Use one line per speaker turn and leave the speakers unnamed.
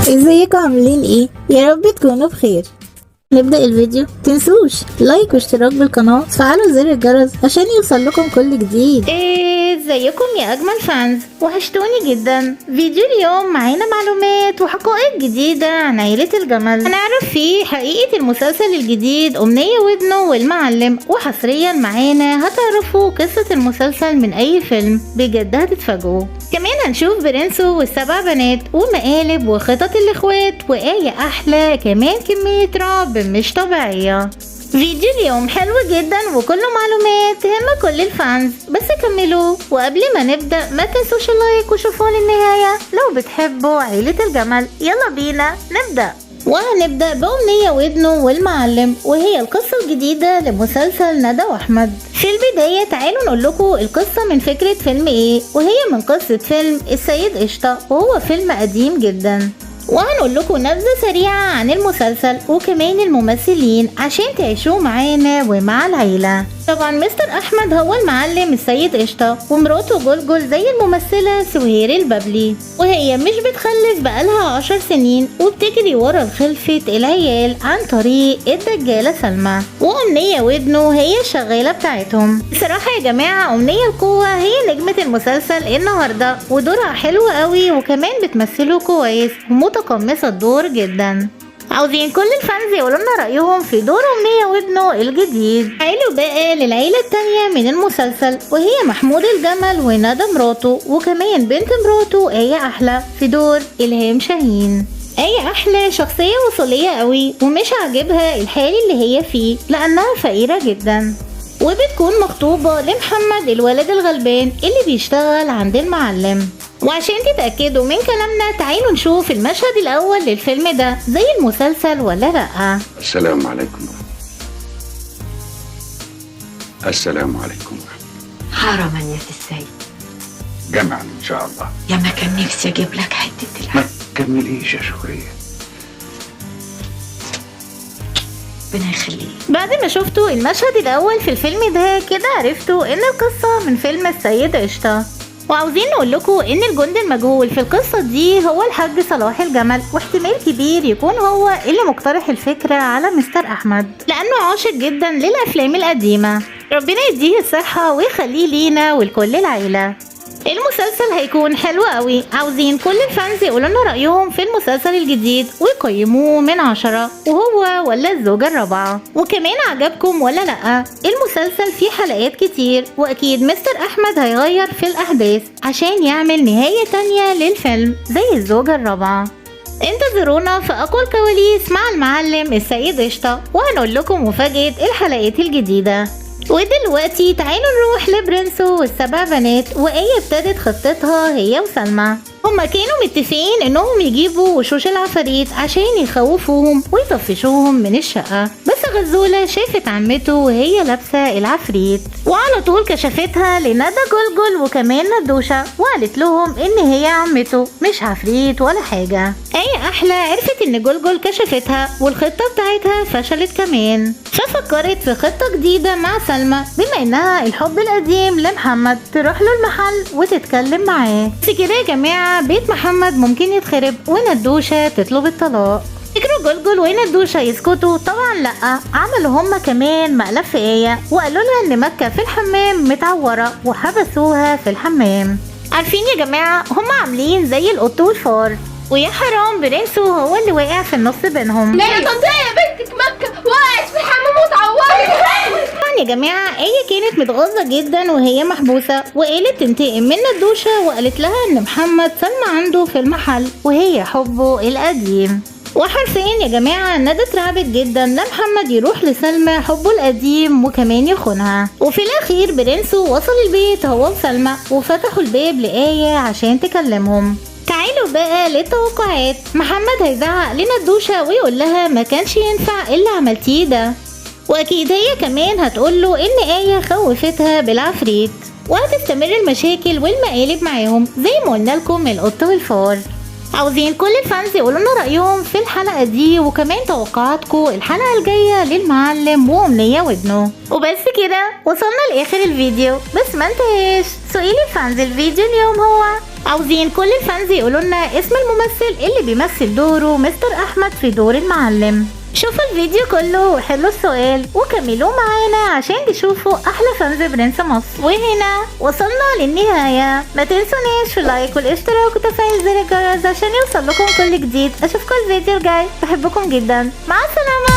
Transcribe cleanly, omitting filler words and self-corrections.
ازيكم عاملين ايه؟ يا رب تكونوا بخير. نبدأ الفيديو، تنسوش لايك واشتراك بالقناة وتفعلوا زر الجرس عشان يوصل لكم كل جديد.
ازيكم يا اجمل فانز، وحشتوني جدا. فيديو اليوم معانا معلومات وحقائق جديدة عن عيلة الجمل، هنعرف فيه حقيقة المسلسل الجديد أمنية ودنه والمعلم، وحصريا معانا هتعرفوا قصة المسلسل من اي فيلم، بجد هتتفاجئوا. كمان هنشوف برنسو والسبع بنات ومقالب وخطط الاخوات وآية احلى، كمان كمية رعب مش طبيعية. فيديو اليوم حلو جدا وكله معلومات تهم كل الفانز، بس كملوا. وقبل ما نبدأ ما تنسوش اللايك وشوفوا للنهاية لو بتحبوا عيلة الجمل. يلا بينا نبدأ. وهنبدأ بأمنية ودنه والمعلم، وهي القصة الجديدة لمسلسل ندى وأحمد. في البداية تعالوا نقول لكم القصة من فكرة فيلم ايه، وهي من قصة فيلم السيد قشطة، وهو فيلم قديم جدا. وهنقول لكم نبذة سريعة عن المسلسل وكمان الممثلين عشان تعيشوا معانا ومع العيلة. طبعا مستر أحمد هو المعلم السيد قشطة، ومراته جلجل زي الممثلة سهير البابلي، وهي مش بتخلف بقالها 10 سنين وبتجري ورا خلفة العيال عن طريق الدجالة سلمى. وأمنية ودنه هي الشغالة بتاعتهم. بصراحة يا جماعة أمنية القوة هي نجمة المسلسل النهاردة، ودورها حلو قوي وكمان بتمثله كويس ومتقمصة الدور جدا. عاوزين كل الفانز يقولوا لنا رأيهم في دور أمنية ودنه الجديد. تعالوا بقى للعيلة التانية من المسلسل، وهي محمود الجمل وندى مراته، وكمان بنت مراته آية أحلى في دور إلهام شاهين. آية أحلى شخصية وصولية قوي، ومش عاجبها الحال اللي هي فيه لأنها فقيرة جدا، وبتكون مخطوبة لمحمد الولد الغلبان اللي بيشتغل عند المعلم. وعشان تتأكدوا من كلامنا تعالوا نشوف المشهد الأول للفيلم ده زي المسلسل ولا لأ.
السلام عليكم. السلام عليكم.
حرما يا السيد.
جمعا إن شاء الله.
يا ما كان نفسي أجيب لك حتة
ما
العسل.
تكمليش شوية.
ربنا يخليك.
بعد ما شفتوا المشهد الأول في الفيلم ده كده عرفتوا إن القصة من فيلم السيد قشطة. وعاوزين نقول لكم ان الجندي المجهول في القصه دي هو الحاج صلاح الجمل، واحتمال كبير يكون هو اللي مقترح الفكره على مستر احمد لانه عاشق جدا للافلام القديمه. ربنا يديه الصحه ويخليه لينا ولكل العيله. المسلسل هيكون حلو قوي. عاوزين كل الفانز يقولوا لنا رايهم في المسلسل الجديد ويقيموه من 10، وهو ولا الزوجه الرابعه، وكمان عجبكم ولا لا. المسلسل فيه حلقات كتير، واكيد مستر احمد هيغير في الاحداث عشان يعمل نهايه تانية للفيلم زي الزوجه الرابعه. انتظرونا في اقوى الكواليس مع المعلم السيد قشطة، وهنقول لكم مفاجاه الحلقات الجديده. ودلوقتي تعالوا نروح لبرنسو والسبع بنات، وآية ابتدت خطتها هي وسلمى. هما كانوا متفقين انهم يجيبوا وشوش العفاريت عشان يخوفوهم ويطفشوهم من الشقة، بس غزولة شافت عمته وهي لابسة العفريت، وعلى طول كشفتها لندى جلجل وكمان ندوشة، وقالت لهم ان هي عمته مش عفريت ولا حاجة. آية احلى عرفت ان جلجل كشفتها والخطة بتاعتها فشلت كمان، ففكرت في خطة جديدة مع سلمى، بما انها الحب القديم لمحمد تروح له المحل وتتكلم معاه. بس كده يا جماعة بيت محمد ممكن يتخرب وندوشة تطلب الطلاق. فكروا جلجل وندوشة يسكتوا؟ طبعا لا، عملوا هما كمان مقلب في آية وقالوا لها ان مكة في الحمام متعورة وحبسوها في الحمام. عارفين يا جماعة هما عاملين زي القط والفار، ويا حرام برنسو هو اللي واقع في النص بينهم.
لا يا طنط يا بنتك مكة وقعت في الحمام واتعورت.
طبعا يا جماعة آية كانت متغاظة جدا وهي محبوسة، وقالت تنتقم من ندوشة وقالت لها ان محمد سلمى عنده في المحل وهي حبه القديم. وحرفيا يا جماعة ندى اترعبت جدا لمحمد يروح لسلمى حبه القديم وكمان يخونها. وفي الاخير برنسو وصل البيت هو وسلمى وفتحوا الباب لآية عشان تكلمهم. تعالوا بقى للتوقعات. محمد هيزعق لندوشة ويقول لها ما كانش ينفع اللي عملتيه ده، واكيد هي كمان هتقول له ان آية خوفتها بالعفريت، وهتستمر المشاكل والمقالب معاهم زي ما قلنا لكم القط والفار. عاوزين كل الفانز يقولوا لنا رايهم في الحلقه دي وكمان توقعاتكم الحلقه الجايه للمعلم وامنيه ودنه. وبس كده وصلنا لاخر الفيديو، بس ما انتهاش سؤال الفانز الفيديو اليوم هو عاوزين كل الفانز يقولوا لنا اسم الممثل اللي بيمثل دوره مستر احمد في دور المعلم. شوفوا الفيديو كله وحلوا السؤال وكملوا معانا عشان تشوفوا احلى فانز برنس مصر. وهنا وصلنا للنهاية، ما تنسونيش في اللايك والاشتراك وتفعيل زر الجرس عشان يوصل لكم كل جديد. اشوفكم الفيديو الجاي، بحبكم جدا، مع السلامة.